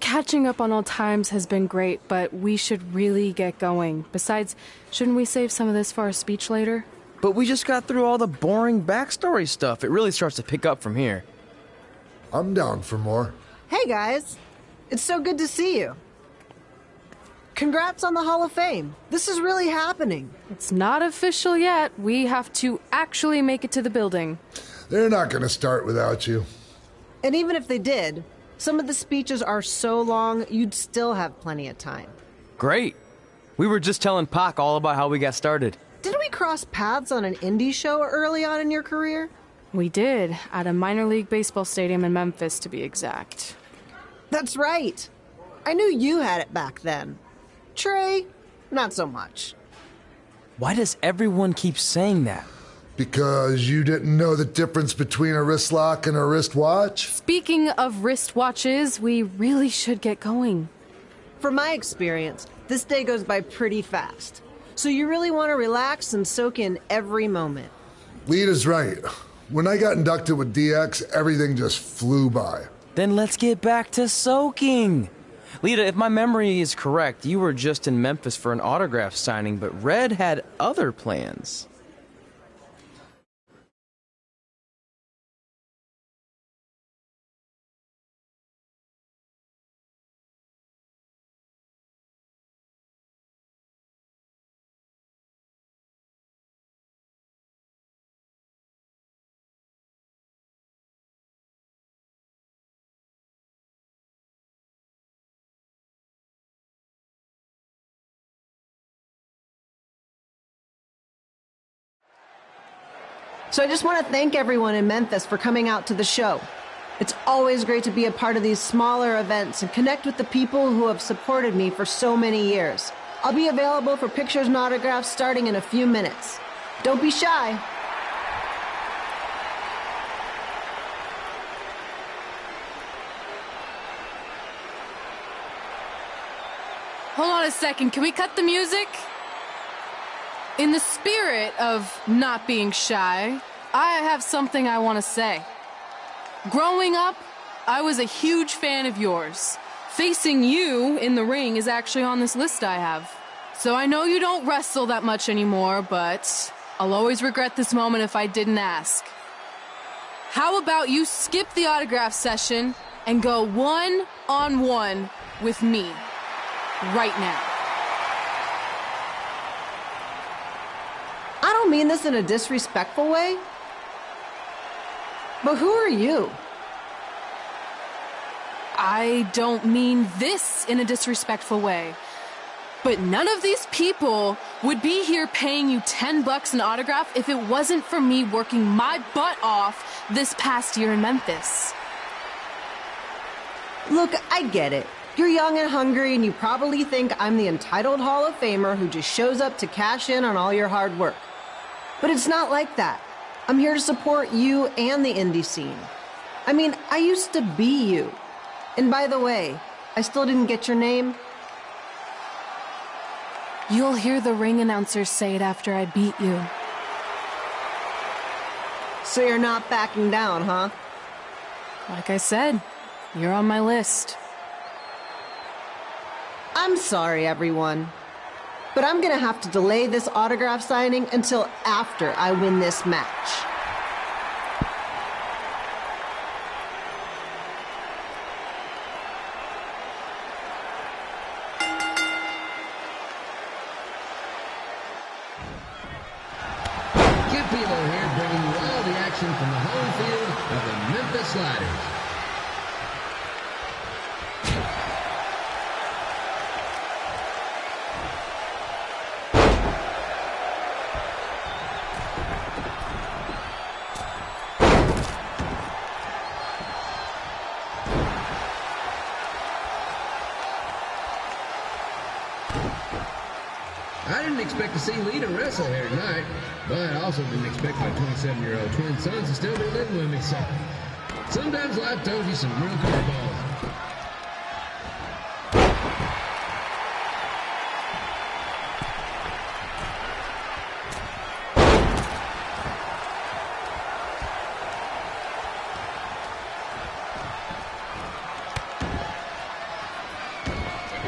Catching up on old times has been great, but we should really get going. Besides, shouldn't we save some of this for our speech later? But we just got through all the boring backstory stuff. It really starts to pick up from here. I'm down for more. Hey guys, it's so good to see you. Congrats on the Hall of Fame. This is really happening. It's not official yet. We have to actually make it to the building. They're not going to start without you. And even if they did, some of the speeches are so long, you'd still have plenty of time. Great. We were just telling Pac all about how we got started. Didn't we cross paths on an indie show early on in your career? We did, at a minor league baseball stadium in Memphis, to be exact. That's right. I knew you had it back then. Trey, not so much. Why does everyone keep saying that? Because you didn't know the difference between a wrist lock and a wristwatch? Speaking of wristwatches, we really should get going. From my experience, this day goes by pretty fast. So you really want to relax and soak in every moment. Lita's right. When I got inducted with DX, everything just flew by. Then let's get back to soaking. Lita, if my memory is correct, you were just in Memphis for an autograph signing, but Red had other plans. So I just want to thank everyone in Memphis for coming out to the show. It's always great to be a part of these smaller events and connect with the people who have supported me for so many years. I'll be available for pictures and autographs starting in a few minutes. Don't be shy. Hold on a second, can we cut the music? In the spirit of not being shy, I have something I want to say. Growing up, I was a huge fan of yours. Facing you in the ring is actually on this list I have. So I know you don't wrestle that much anymore, but I'll always regret this moment if I didn't ask. How about you skip the autograph session and go one-on-one with me right now? I don't mean this in a disrespectful way, but who are you? I don't mean this in a disrespectful way, but none of these people would be here paying you $10 an autograph if it wasn't for me working my butt off this past year in Memphis. Look, I get it. You're young and hungry, and you probably think I'm the entitled Hall of Famer who just shows up to cash in on all your hard work. But it's not like that. I'm here to support you and the indie scene. I mean, I used to be you. And by the way, I still didn't get your name. You'll hear the ring announcers say it after I beat you. So you're not backing down, huh? Like I said, you're on my list. I'm sorry, everyone. But I'm gonna have to delay this autograph signing until after I win this match. Here bringing you all the action from the home field of the Memphis Sliders. I didn't expect to see Lita wrestle here tonight, but I also didn't expect my 27-year-old twin sons to still be living with me, so sometimes life throws you some real curveballs.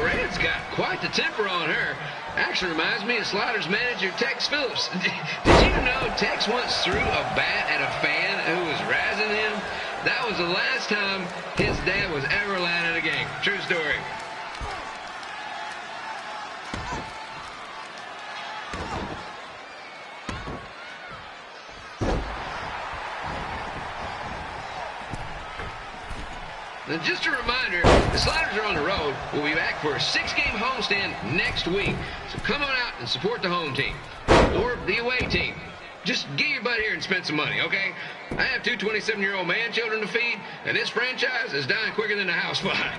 Red's got quite the temper on her. Actually reminds me of Sliders manager Tex Phillips. Did you know Tex once threw a bat at a fan who was razzing him? That was the last time his dad was ever allowed at a game. True story. And just a reminder, the Sliders are on the road. We'll be back for a 6-game homestand next week. So come on out and support the home team. Or the away team. Just get your butt here and spend some money, okay? I have 2 27-year-old man-children to feed, and this franchise is dying quicker than a house fire.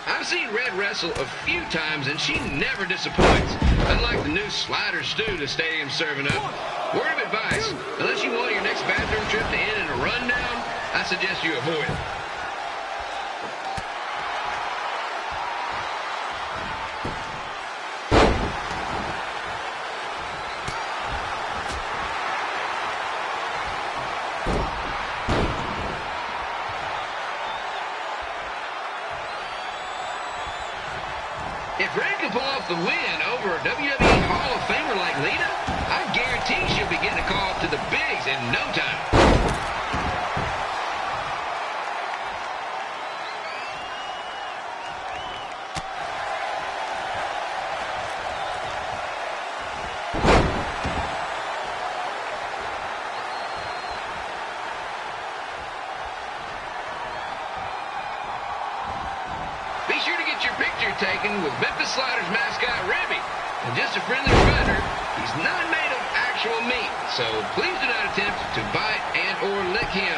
I've seen Red wrestle a few times, and she never disappoints. Unlike the new slider stew the stadium's serving up. Word of advice, unless you want your next bathroom trip to end in a rundown, I suggest you avoid it. If Red can pull off the win over a WWE Hall of Famer like Lita, I guarantee she'll be getting a call up to the bigs in no time. Be sure to get your picture taken with Memphis Sliders mascot Remy. And just a friendly reminder, he's not made of actual meat, so please do not attempt to bite and or lick him.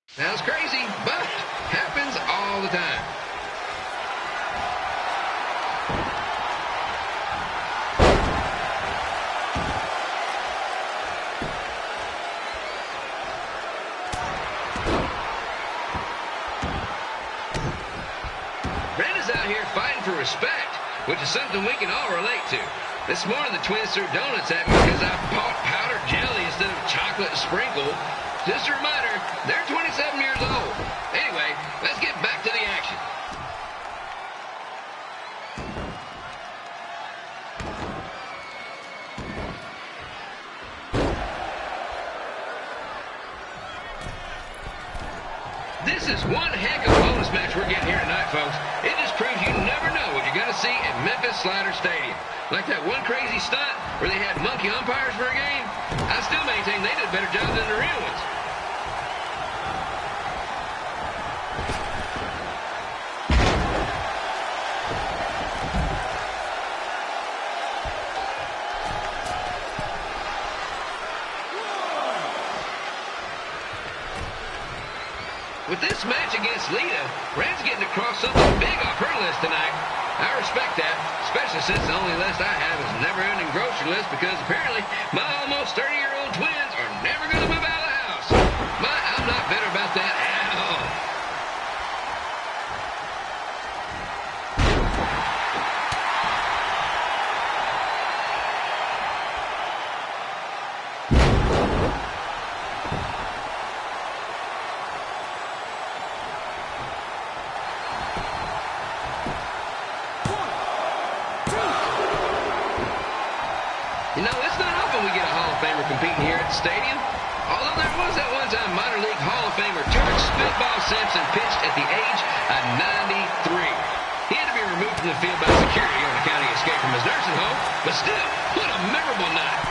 Sounds crazy, but happens all the time. respect, which is something we can all relate to. This morning, the twins threw donuts at me because I bought powdered jelly instead of chocolate sprinkle. Just a reminder, they're 27 years old. Anyway, let's get back to the action. This is one heck of a bonus match we're getting here tonight, folks. It just proves you never know what you're going to see at Memphis Slider Stadium. Like that one crazy stunt where they had monkey umpires for a game. I still maintain they did a better job than the real ones. With this match against Lita, Red's getting to cross something big off her list tonight. I respect that, especially since the only list I have is a never-ending grocery list because apparently my almost 30-year-old twins are never going to move out of the house. I'm not bitter about that at all. You know, it's not often we get a Hall of Famer competing here at the stadium. Although there was that one time minor league Hall of Famer George Spitball Simpson pitched at the age of 93. He had to be removed from the field by security on account of escape from his nursing home, but still, what a memorable night.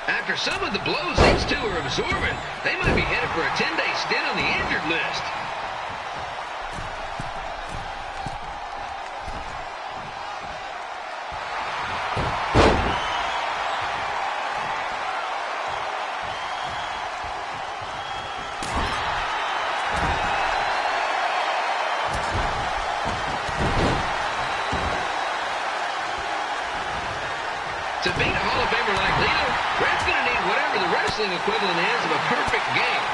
After some of the blows these two are absorbing, they might be headed for a 10-day stint on the injured list. To beat a Hall of Famer like Lita, Red's going to need whatever the wrestling equivalent is of a perfect game.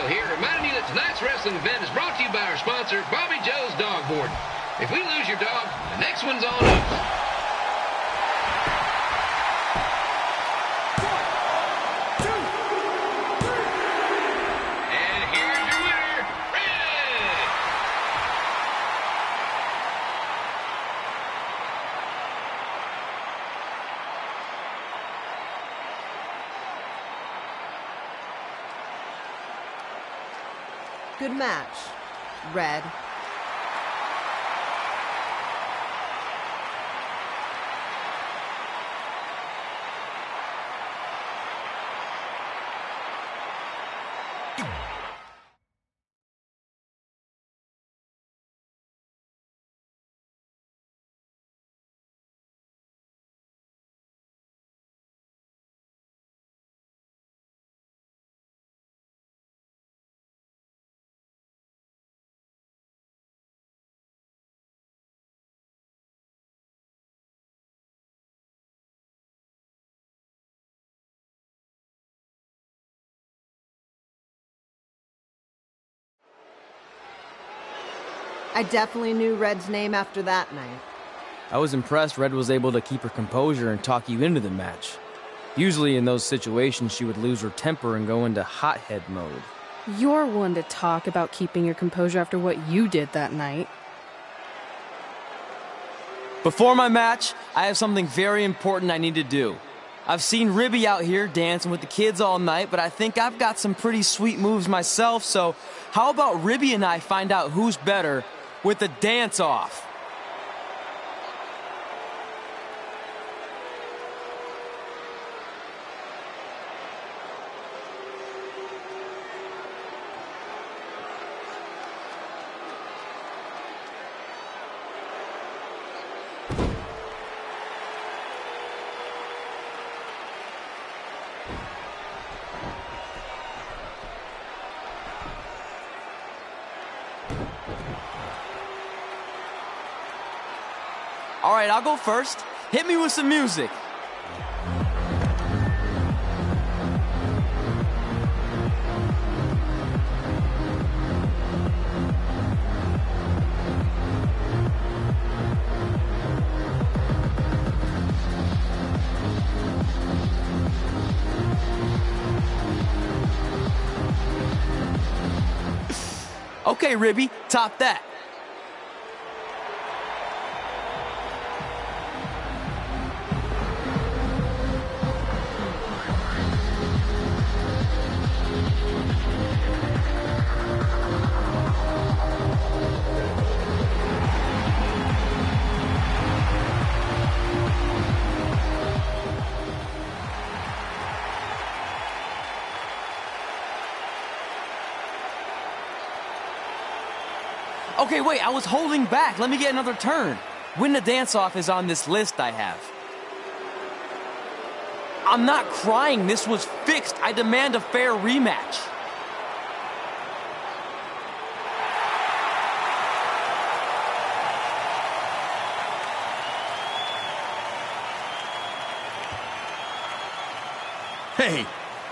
Here, reminding you that tonight's wrestling event is brought to you by our sponsor, Bobby Joe's Dog Board. If we lose your dog, the next one's on us. And here's your winner, Red! Good match, Red. I definitely knew Red's name after that night. I was impressed Red was able to keep her composure and talk you into the match. Usually in those situations, she would lose her temper and go into hothead mode. You're one to talk about keeping your composure after what you did that night. Before my match, I have something very important I need to do. I've seen Ribby out here dancing with the kids all night, but I think I've got some pretty sweet moves myself, so how about Ribby and I find out who's better with the dance-off? All right, I'll go first. Hit me with some music. Okay, Ribby, top that. Okay, wait, I was holding back. Let me get another turn. Win the dance-off is on this list I have. I'm not crying. This was fixed. I demand a fair rematch. Hey,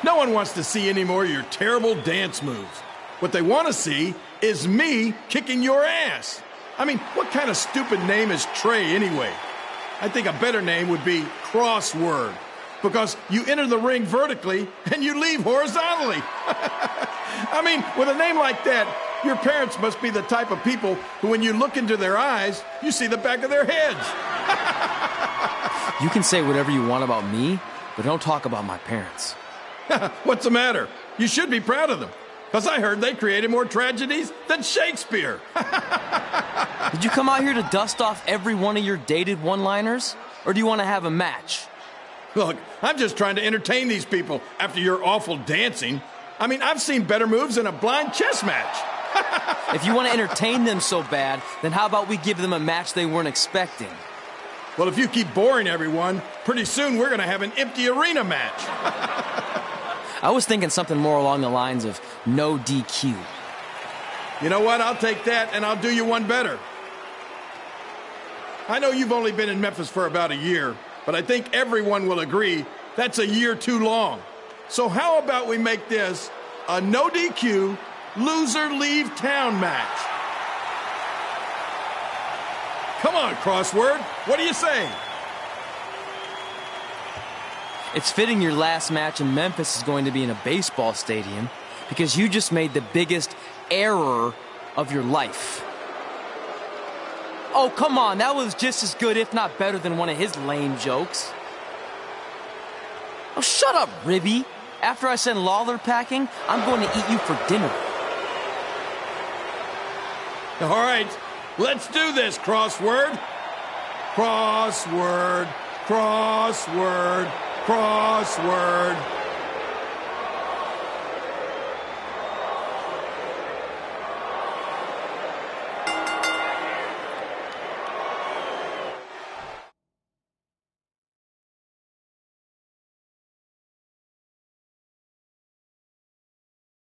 no one wants to see any more of your terrible dance moves. What they want to see is me kicking your ass. I mean, what kind of stupid name is Trey anyway? I think a better name would be Crossword, because you enter the ring vertically and you leave horizontally. I mean, with a name like that, your parents must be the type of people who, when you look into their eyes, you see the back of their heads. You can say whatever you want about me, but don't talk about my parents. What's the matter? You should be proud of them. Because I heard they created more tragedies than Shakespeare. Did you come out here to dust off every one of your dated one-liners? Or do you want to have a match? Look, I'm just trying to entertain these people after your awful dancing. I mean, I've seen better moves in a blind chess match. If you want to entertain them so bad, then how about we give them a match they weren't expecting? Well, if you keep boring everyone, pretty soon we're going to have an empty arena match. I was thinking something more along the lines of no DQ. You know what? I'll take that, and I'll do you one better. I know you've only been in Memphis for about a year, but I think everyone will agree that's a year too long. So how about we make this a no DQ, loser leave town match? Come on, Crossword. What do you say? It's fitting your last match in Memphis is going to be in a baseball stadium because you just made the biggest error of your life. Oh, come on. That was just as good, if not better, than one of his lame jokes. Oh, shut up, Ribby. After I send Lawler packing, I'm going to eat you for dinner. All right, let's do this, Crossword. Crossword, crossword, crossword.